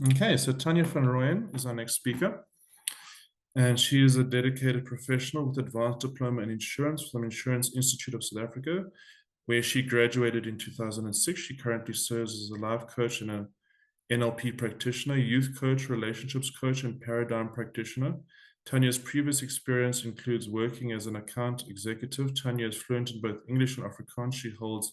Okay, so Tania van Rooyen is our next speaker, and she is a dedicated professional with advanced diploma in insurance from Insurance Institute of South Africa, where she graduated in 2006. She currently serves as a life coach and a NLP practitioner, youth coach, relationships coach, and paradigm practitioner. Tanya's previous experience includes working as an account executive. Tanya is fluent in both English and Afrikaans. She holds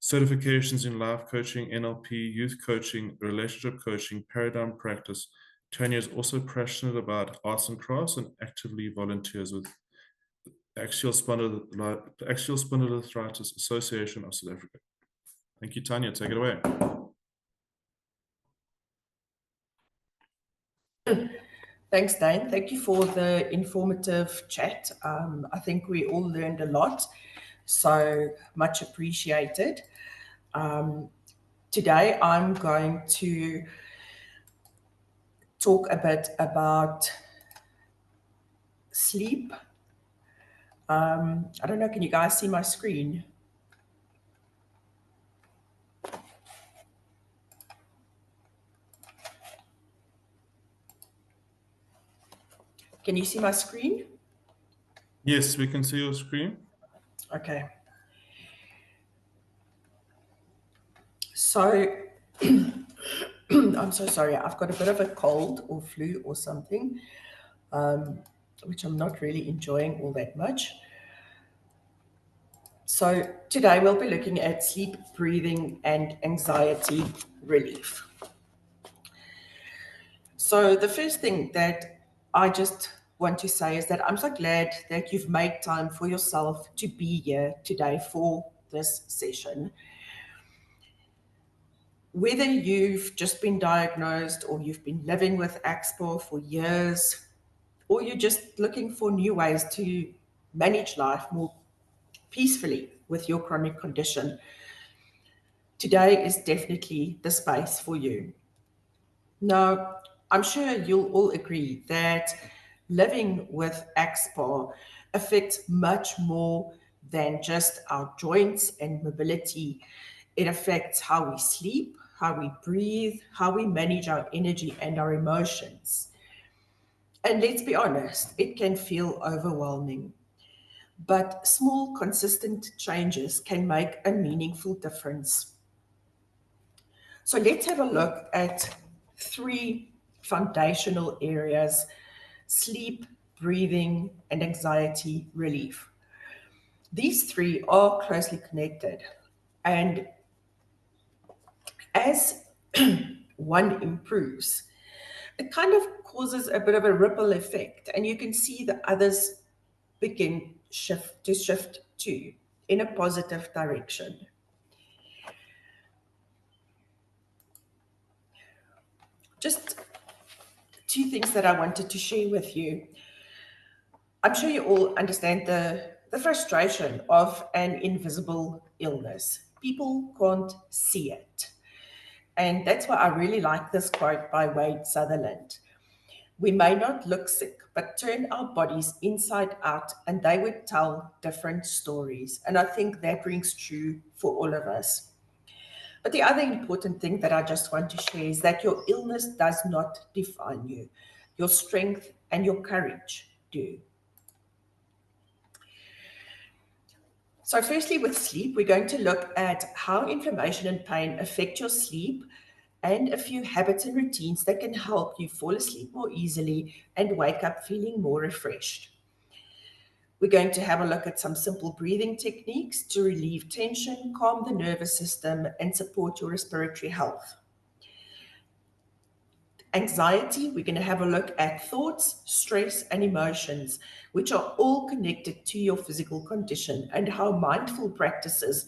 certifications in life coaching, NLP, youth coaching, relationship coaching, paradigm practice. Tanya is also passionate about arts and crafts and actively volunteers with Axial Spondyloarthritis Association of South Africa. Thank you, Tanya. Take it away. Thanks, Dane. Thank you for the informative chat. I think we all learned a lot, so much appreciated. Today, I'm going to talk a bit about sleep. I don't know, can you guys see my screen? Can you see my screen? Yes, we can see your screen. Okay. So, I'm so sorry. I've got a bit of a cold or flu or something, which I'm not really enjoying all that much. So, today we'll be looking at sleep, breathing, and anxiety relief. So, the first thing that I just want to say is that I'm so glad that you've made time for yourself to be here today for this session. Whether you've just been diagnosed or you've been living with AXPA for years, or you're just looking for new ways to manage life more peacefully with your chronic condition, today is definitely the space for you. Now, I'm sure you'll all agree that living with AXPA affects much more than just our joints and mobility. It affects how we sleep, how we breathe, how we manage our energy and our emotions. And let's be honest, it can feel overwhelming. But small, consistent changes can make a meaningful difference. So let's have a look at three foundational areas: sleep, breathing, and anxiety relief. These three are closely connected. And as one improves, it kind of causes a bit of a ripple effect, and you can see the others begin shift too in a positive direction. Just two things that I wanted to share with you. I'm sure you all understand the frustration of an invisible illness. People can't see it. And that's why I really like this quote by Wade Sutherland. We may not look sick, but turn our bodies inside out and they would tell different stories. And I think that rings true for all of us. But the other important thing that I just want to share is that your illness does not define you. Your strength and your courage do. So, firstly, with sleep, we're going to look at how inflammation and pain affect your sleep and a few habits and routines that can help you fall asleep more easily and wake up feeling more refreshed. We're going to have a look at some simple breathing techniques to relieve tension, calm the nervous system, and support your respiratory health. Anxiety, we're going to have a look at thoughts, stress, and emotions, which are all connected to your physical condition, and how mindful practices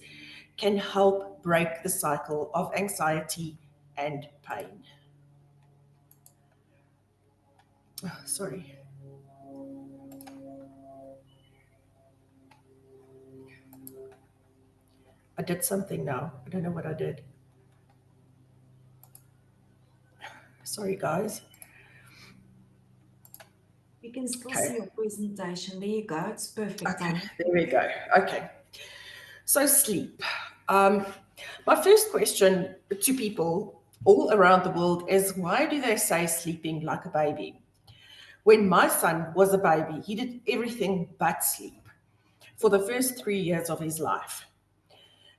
can help break the cycle of anxiety and pain. Oh, sorry. I did something now. I don't know what I did. Sorry, guys. You can still Okay. see your presentation. There you go. It's perfect. Okay, Tanya. there we go. Okay. So sleep. My first question to people all around the world is, why do they say sleeping like a baby? When my son was a baby, he did everything but sleep for the first 3 years of his life.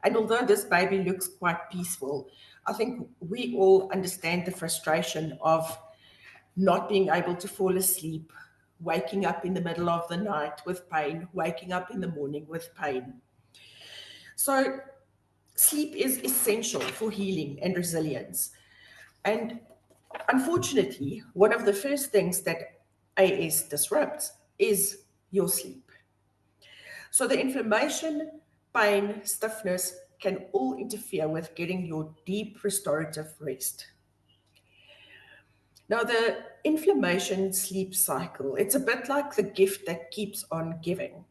And although this baby looks quite peaceful, I think we all understand the frustration of not being able to fall asleep, waking up in the middle of the night with pain, waking up in the morning with pain. So, sleep is essential for healing and resilience. And unfortunately, one of the first things that AS disrupts is your sleep. So, the inflammation, pain, stiffness can all interfere with getting your deep restorative rest. Now, the inflammation sleep cycle, it's a bit like the gift that keeps on giving.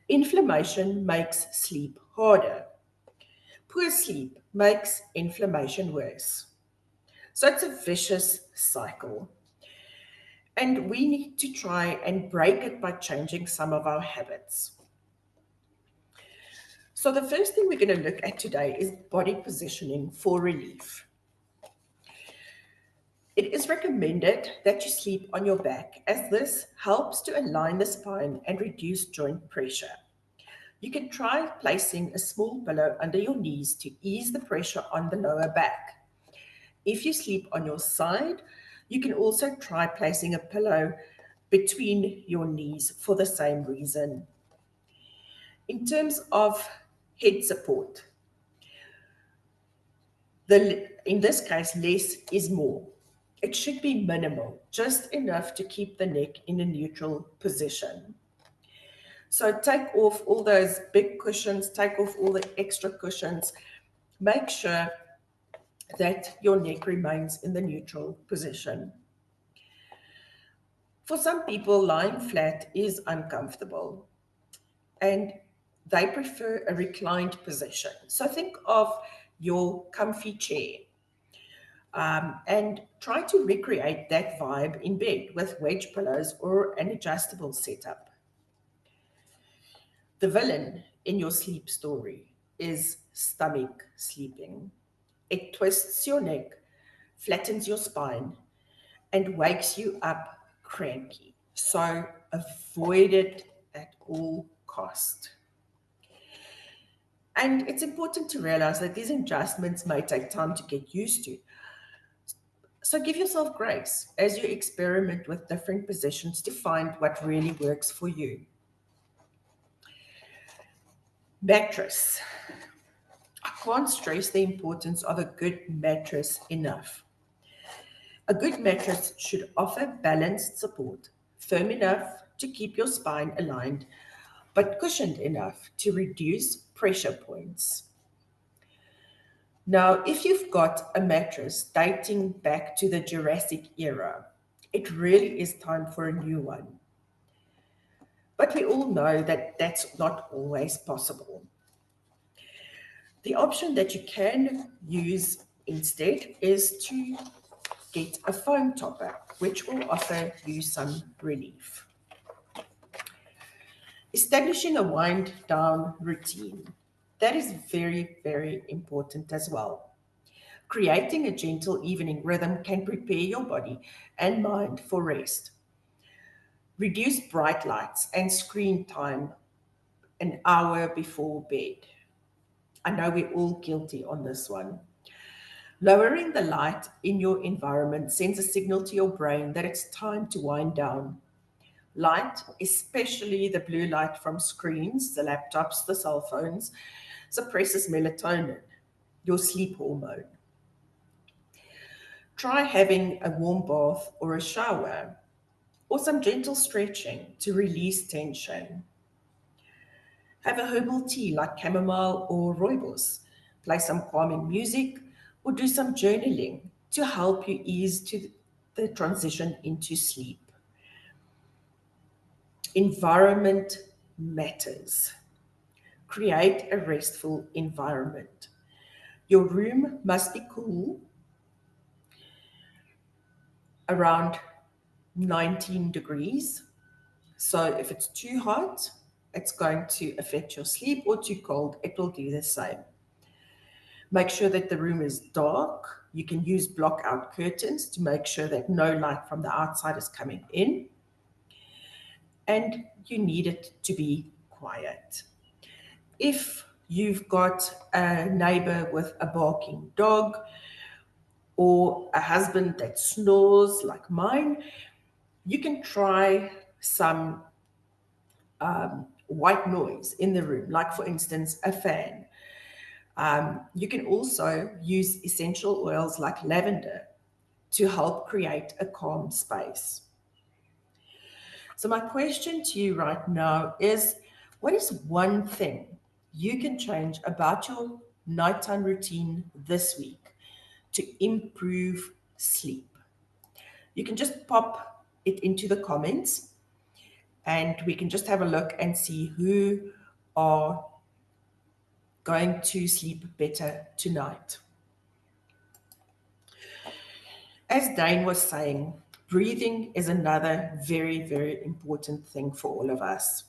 Inflammation makes sleep harder. Poor sleep makes inflammation worse. So it's a vicious cycle. And we need to try and break it by changing some of our habits. So, the first thing we're going to look at today is body positioning for relief. It is recommended that you sleep on your back, as this helps to align the spine and reduce joint pressure. You can try placing a small pillow under your knees to ease the pressure on the lower back. If you sleep on your side, you can also try placing a pillow between your knees for the same reason. In terms of head support, in this case, less is more. It should be minimal, just enough to keep the neck in a neutral position. So take off all those big cushions, take off all the extra cushions. Make sure that your neck remains in the neutral position. For some people, lying flat is uncomfortable and they prefer a reclined position. So think of your comfy chair and try to recreate that vibe in bed with wedge pillows or an adjustable setup. The villain in your sleep story is stomach sleeping. It twists your neck, flattens your spine, and wakes you up cranky. So avoid it at all cost. And it's important to realize that these adjustments may take time to get used to. So give yourself grace as you experiment with different positions to find what really works for you. Mattress. I can't stress the importance of a good mattress enough. A good mattress should offer balanced support, firm enough to keep your spine aligned, but cushioned enough to reduce pressure points. Now, if you've got a mattress dating back to the Jurassic era, it really is time for a new one. But we all know that that's not always possible. The option that you can use instead is to get a foam topper, which will offer you some relief. Establishing a wind down routine. That is very, very important as well. Creating a gentle evening rhythm can prepare your body and mind for rest. Reduce bright lights and screen time an hour before bed. I know we're all guilty on this one. Lowering the light in your environment sends a signal to your brain that it's time to wind down. Light, especially the blue light from screens, the laptops, the cell phones, suppresses melatonin, your sleep hormone. Try having a warm bath or a shower or some gentle stretching to release tension. Have a herbal tea like chamomile or rooibos. Play some calming music or do some journaling to help you ease to the transition into sleep. Environment matters. Create a restful environment. Your room must be cool, around 19 degrees. So if it's too hot, it's going to affect your sleep, or too cold, it will do the same. Make sure that the room is dark. You can use block out curtains to make sure that no light from the outside is coming in. And you need it to be quiet. If you've got a neighbor with a barking dog or a husband that snores like mine, you can try some white noise in the room, like for instance, a fan. You can also use essential oils like lavender to help create a calm space. So, my question to you right now is, what is one thing you can change about your nighttime routine this week to improve sleep? You can just pop it into the comments and we can just have a look and see who are going to sleep better tonight. As Dane was saying, breathing is another very, very important thing for all of us.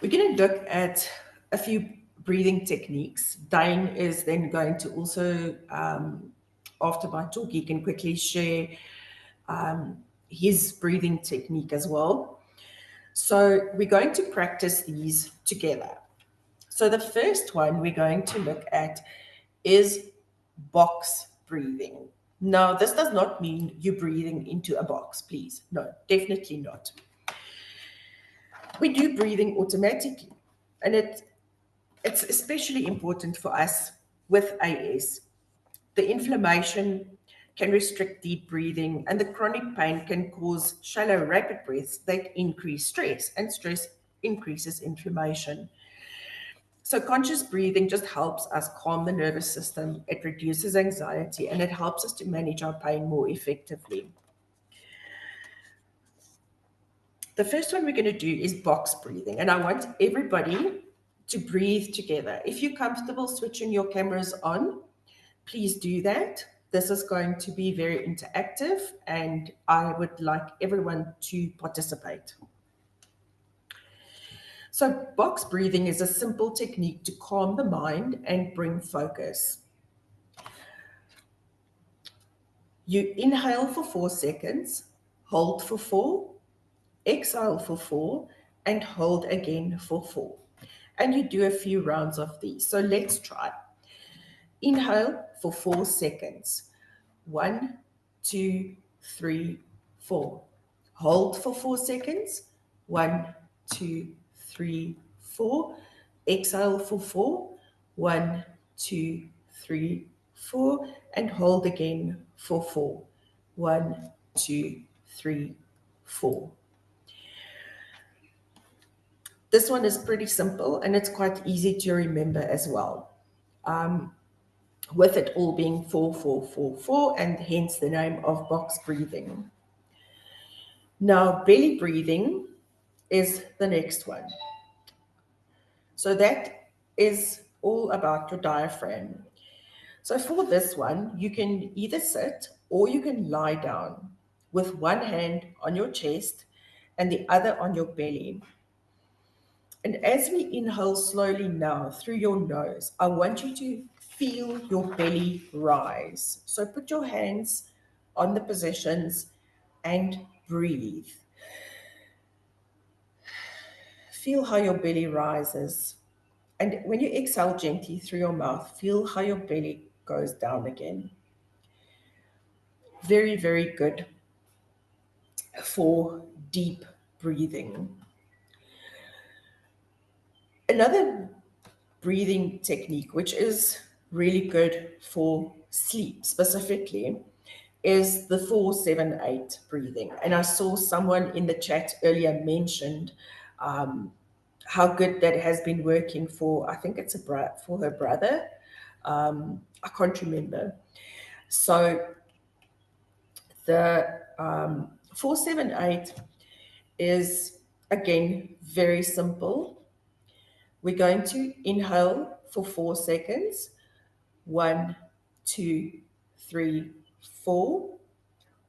We're going to look at a few breathing techniques. Dane is then going to also, after my talk, he can quickly share his breathing technique as well. So we're going to practice these together. So the first one we're going to look at is box breathing. Now, this does not mean you're breathing into a box, please. No, definitely not. We do breathing automatically, and it's especially important for us with AS. The inflammation can restrict deep breathing, and the chronic pain can cause shallow, rapid breaths that increase stress, and stress increases inflammation. So conscious breathing just helps us calm the nervous system, it reduces anxiety, and it helps us to manage our pain more effectively. The first one we're going to do is box breathing, and I want everybody to breathe together. If you're comfortable switching your cameras on, please do that. This is going to be very interactive, and I would like everyone to participate. So box breathing is a simple technique to calm the mind and bring focus. You inhale for 4 seconds, hold for 4, exhale for 4, and hold again for 4. And you do a few rounds of these. So let's try. Inhale for 4 seconds. 1, 2, 3, 4. Hold for 4 seconds. 1, 2, 3, 4. Exhale for 4. 1, 2, 3, 4. And hold again for 4. 1, 2, 3, 4. This one is pretty simple and it's quite easy to remember as well. With it all being 4, 4, 4, 4, and hence the name of box breathing. Now, belly breathing is the next one. So that is all about your diaphragm. So for this one, you can either sit or you can lie down with one hand on your chest and the other on your belly. And as we inhale slowly now through your nose, I want you to feel your belly rise. So put your hands on the positions and breathe. Feel how your belly rises. And when you exhale gently through your mouth, feel how your belly goes down again. Very, very good for deep breathing. Another breathing technique, which is really good for sleep specifically, is the 4-7-8 breathing. And I saw someone in the chat earlier mentioned how good that has been working for, I think it's for her brother. I can't remember. So the 4-7-8 is, again, very simple. We're going to inhale for 4 seconds. 1, 2, 3, 4.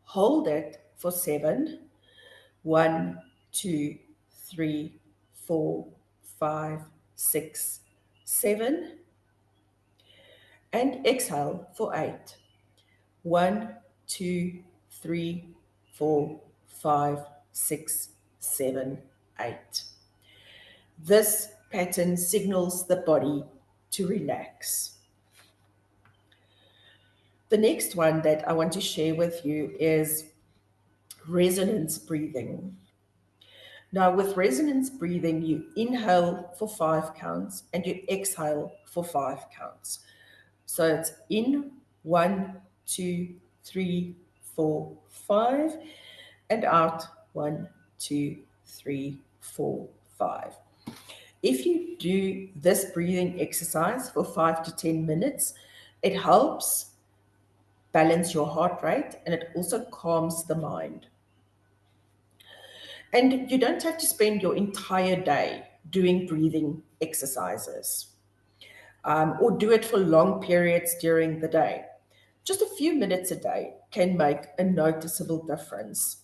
Hold it for 7. 1, 2, 3, 4, 5, 6, 7. And exhale for 8. 1, 2, 3, 4, 5, 6, 7, 8. This pattern signals the body to relax. The next one that I want to share with you is resonance breathing. Now, with resonance breathing, you inhale for 5 counts and you exhale for 5 counts. So it's in 1, 2, 3, 4, 5, and out 1, 2, 3, 4, 5. If you do this breathing exercise for 5 to 10 minutes, it helps balance your heart rate and it also calms the mind. And you don't have to spend your entire day doing breathing exercises or do it for long periods during the day. Just a few minutes a day can make a noticeable difference.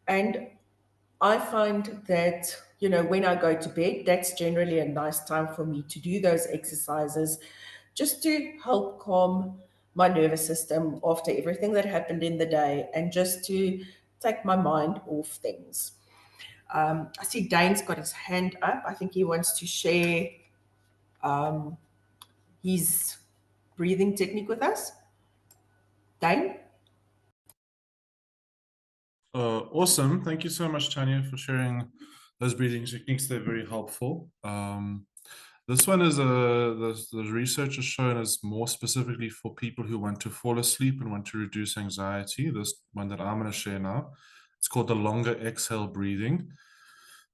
And I find that, when I go to bed, that's generally a nice time for me to do those exercises just to help calm my nervous system after everything that happened in the day and just to take my mind off things. I see Dane's got his hand up. I think he wants to share his breathing technique with us. Dane? Awesome. Thank you so much, Tania, for sharing those breathing techniques. They're very helpful. This one is the research has shown is more specifically for people who want to fall asleep and want to reduce anxiety. This one that I'm going to share now, it's called the longer exhale breathing.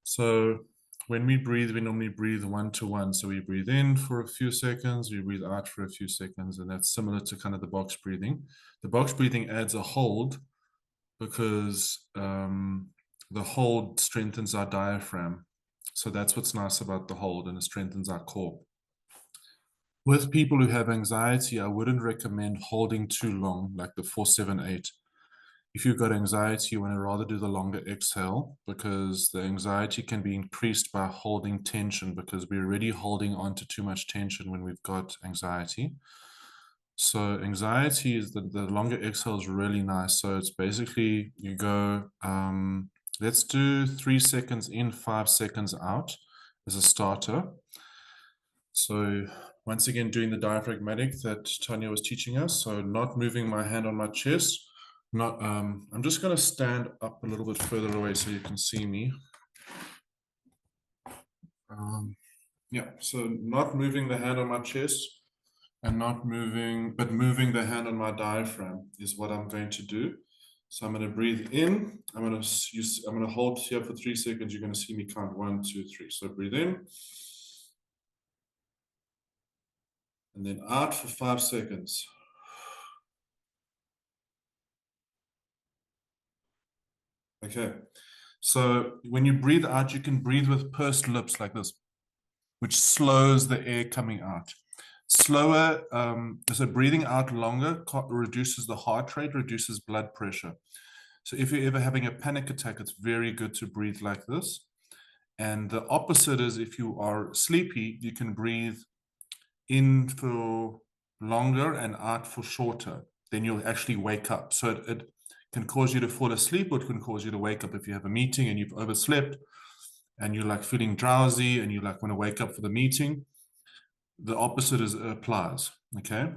So when we breathe, we normally breathe 1 to 1. So we breathe in for a few seconds, we breathe out for a few seconds, and that's similar to kind of the box breathing. The box breathing adds a hold because the hold strengthens our diaphragm. So that's what's nice about the hold, and it strengthens our core. With people who have anxiety, I wouldn't recommend holding too long, like the 4-7-8. If you've got anxiety, you want to rather do the longer exhale because the anxiety can be increased by holding tension because we're already holding on to too much tension when we've got anxiety. So anxiety is the longer exhale is really nice. So it's basically you go, let's do 3 seconds in, 5 seconds out as a starter. So once again, doing the diaphragmatic that Tania was teaching us. So not moving my hand on my chest. I'm just going to stand up a little bit further away so you can see me. Yeah, so not moving the hand on my chest and not moving, but moving the hand on my diaphragm is what I'm going to do. So I'm going to breathe in. I'm going to hold here for 3 seconds. You're going to see me count 1, 2, 3. So breathe in. And then out for 5 seconds. Okay. So when you breathe out, you can breathe with pursed lips like this, which slows the air coming out. Slower, so breathing out longer reduces the heart rate, reduces blood pressure. So if you're ever having a panic attack, it's very good to breathe like this. And the opposite is if you are sleepy, you can breathe in for longer and out for shorter. Then you'll actually wake up. So it can cause you to fall asleep, or it can cause you to wake up if you have a meeting and you've overslept and you're like feeling drowsy and you like want to wake up for the meeting. The opposite applies. Okay.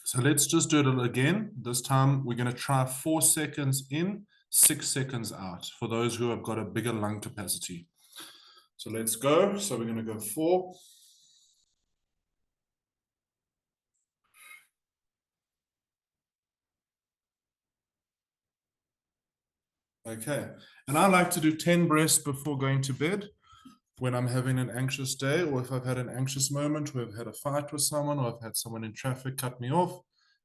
So let's just do it again. This time we're going to try 4 seconds in, 6 seconds out for those who have got a bigger lung capacity. So let's go. So we're going to go 4. Okay. And I like to do 10 breaths before going to bed when I'm having an anxious day, or if I've had an anxious moment, or I've had a fight with someone, or I've had someone in traffic cut me off.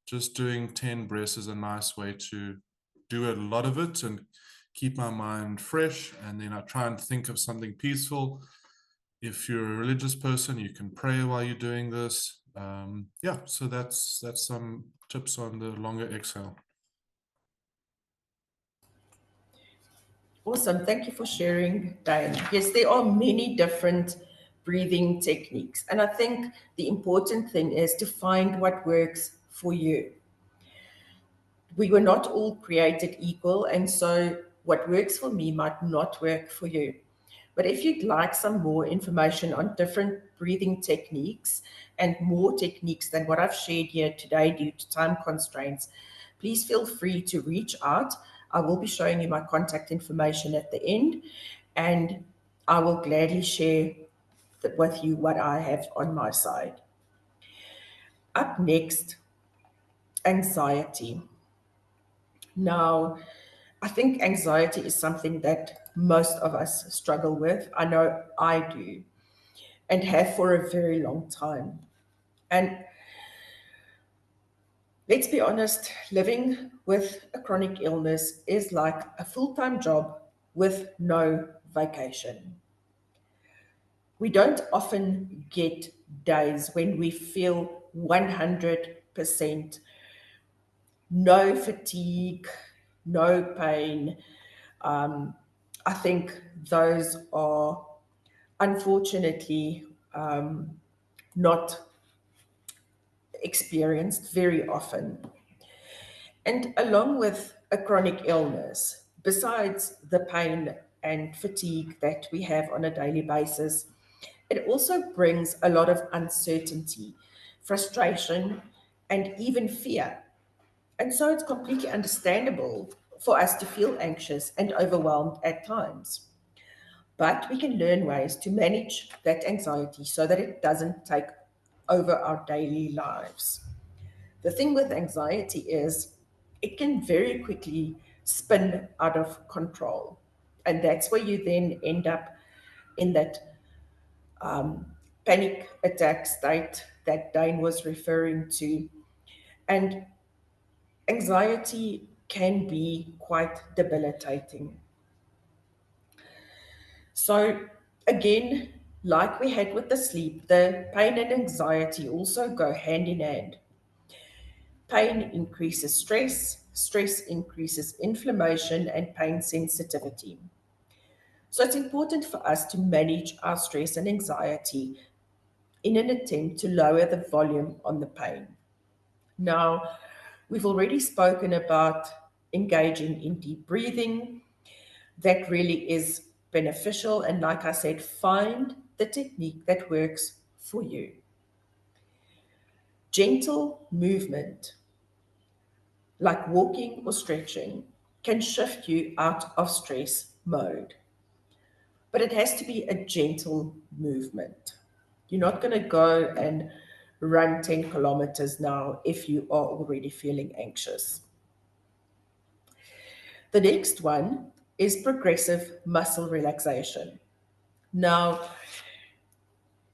Just doing 10 breaths is a nice way to do a lot of it and keep my mind fresh. And then I try and think of something peaceful. If you're a religious person, you can pray while you're doing this. Yeah, so that's some tips on the longer exhale. Awesome. Thank you for sharing, Diane. Yes, there are many different breathing techniques. And I think the important thing is to find what works for you. We were not all created equal, and so what works for me might not work for you. But if you'd like some more information on different breathing techniques and more techniques than what I've shared here today due to time constraints, please feel free to reach out. I will be showing you my contact information at the end, and I will gladly share with you what I have on my side. Up next, anxiety. Now, I think anxiety is something that most of us struggle with. I know I do and have for a very long time. And let's be honest, living with a chronic illness is like a full time job with no vacation. We don't often get days when we feel 100% no fatigue, no pain. Um, I think those are unfortunately not experienced very often. And along with a chronic illness, besides the pain and fatigue that we have on a daily basis, it also brings a lot of uncertainty, frustration, and even fear. And so it's completely understandable for us to feel anxious and overwhelmed at times. But we can learn ways to manage that anxiety so that it doesn't take over our daily lives. The thing with anxiety is it can very quickly spin out of control. And that's where you then end up in that panic attack state that Dane was referring to. And anxiety can be quite debilitating. So, again, like we had with the sleep, the pain and anxiety also go hand in hand. Pain increases stress, stress increases inflammation and pain sensitivity. So, it's important for us to manage our stress and anxiety in an attempt to lower the volume on the pain. Now, we've already spoken about engaging in deep breathing. That really is beneficial. And like I said, find the technique that works for you. Gentle movement, like walking or stretching, can shift you out of stress mode. But it has to be a gentle movement. You're not going to go and run 10 kilometers now if you are already feeling anxious. The next one is progressive muscle relaxation. Now,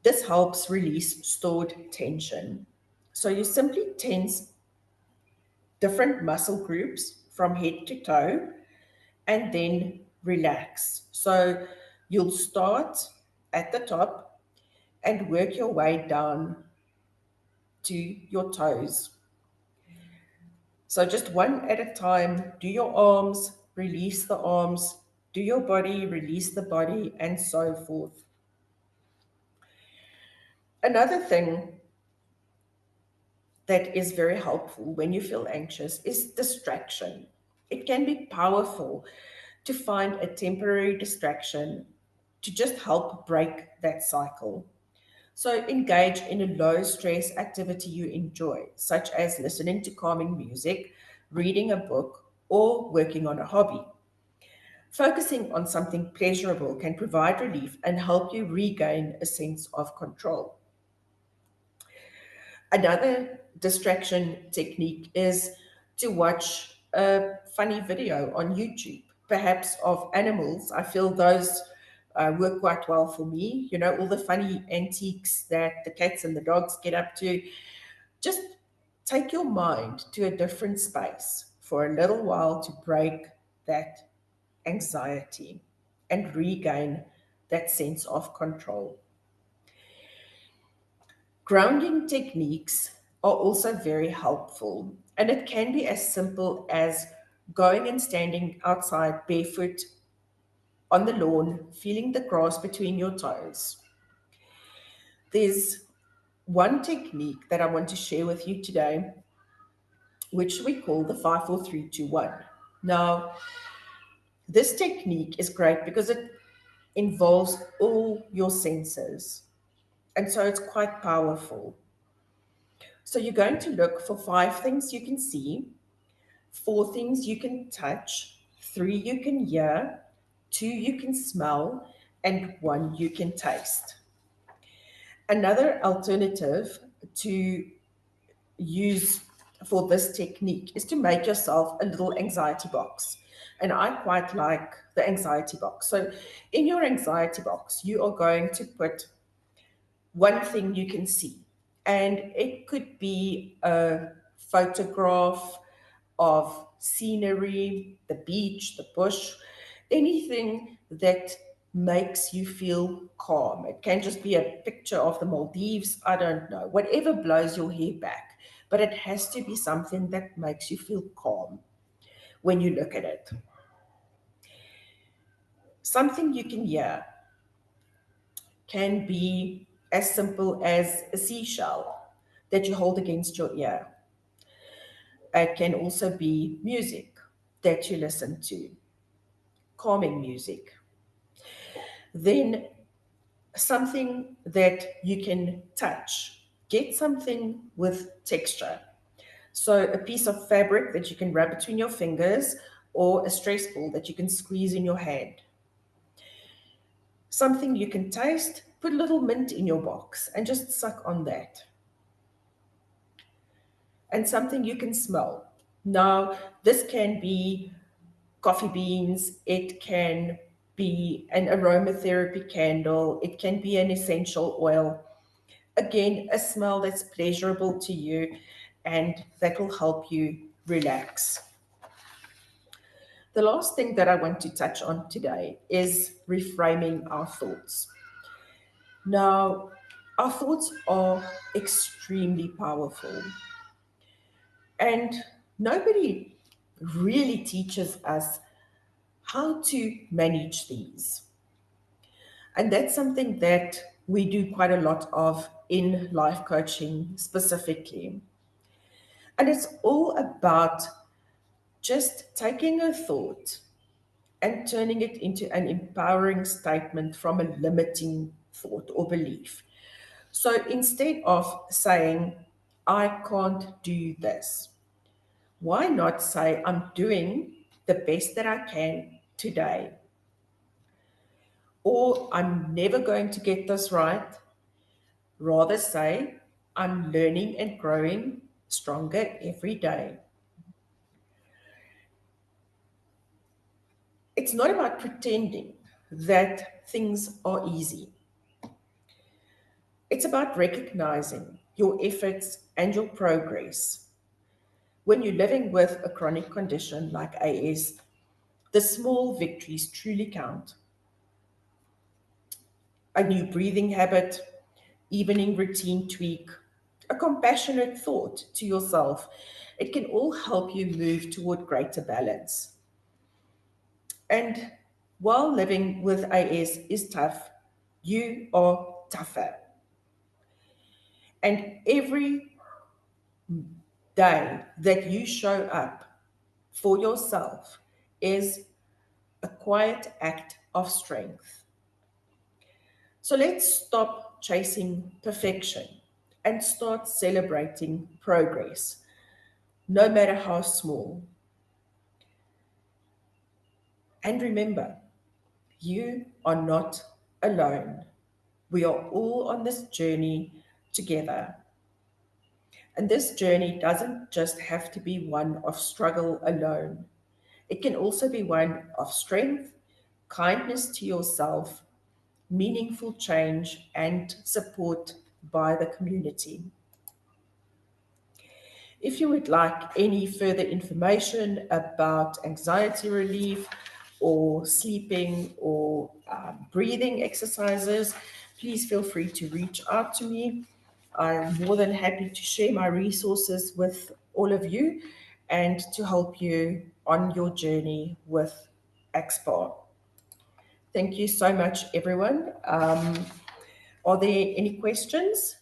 this helps release stored tension. So you simply tense different muscle groups from head to toe and then relax. So you'll start at the top and work your way down to your toes. So just one at a time, do your arms, release the arms, do your body, release the body, and so forth. Another thing that is very helpful when you feel anxious is distraction. It can be powerful to find a temporary distraction to just help break that cycle. So engage in a low stress activity you enjoy, such as listening to calming music, reading a book, or working on a hobby. Focusing on something pleasurable can provide relief and help you regain a sense of control. Another distraction technique is to watch a funny video on YouTube, perhaps of animals. I feel those work quite well for me. You know, all the funny antiques that the cats and the dogs get up to. Just take your mind to a different space for a little while to break that anxiety and regain that sense of control. Grounding techniques are also very helpful, and it can be as simple as going and standing outside barefoot on the lawn, feeling the grass between your toes. There's one technique that I want to share with you today, which we call the 54321. Now, this technique is great because it involves all your senses, and so it's quite powerful. So you're going to look for 5 things you can see, 4 things you can touch, 3 you can hear, 2 you can smell, and 1 you can taste. Another alternative to use for this technique is to make yourself a little anxiety box. And I quite like the anxiety box. So in your anxiety box, you are going to put one thing you can see. And it could be a photograph of scenery, the beach, the bush, anything that makes you feel calm. It can just be a picture of the Maldives, I don't know, whatever blows your hair back. But it has to be something that makes you feel calm when you look at it. Something you can hear can be as simple as a seashell that you hold against your ear. It can also be music that you listen to, calming music. Then something that you can touch. Get something with texture. So a piece of fabric that you can wrap between your fingers or a stress ball that you can squeeze in your hand. Something you can taste, put a little mint in your box and just suck on that. And something you can smell. Now, this can be coffee beans, it can be an aromatherapy candle, it can be an essential oil. Again, a smell that's pleasurable to you and that will help you relax. The last thing that I want to touch on today is reframing our thoughts. Now, our thoughts are extremely powerful, and nobody really teaches us how to manage these. And that's something that we do quite a lot of in life coaching specifically. And it's all about just taking a thought and turning it into an empowering statement from a limiting thought or belief. So instead of saying, I can't do this, why not say, I'm doing the best that I can today? Or I'm never going to get this right. Rather say, I'm learning and growing stronger every day. It's not about pretending that things are easy. It's about recognizing your efforts and your progress. When you're living with a chronic condition like AS, the small victories truly count. A new breathing habit, evening routine tweak, a compassionate thought to yourself, it can all help you move toward greater balance. And while living with AS is tough, you are tougher. And every day that you show up for yourself is a quiet act of strength. So let's stop chasing perfection and start celebrating progress, no matter how small. And remember, you are not alone. We are all on this journey together. And this journey doesn't just have to be one of struggle alone. It can also be one of strength, kindness to yourself, meaningful change, and support by the community. If you would like any further information about anxiety relief or sleeping or breathing exercises, please feel free to reach out to me. I'm more than happy to share my resources with all of you and to help you on your journey with XPAR. Thank you so much, everyone. Are there any questions?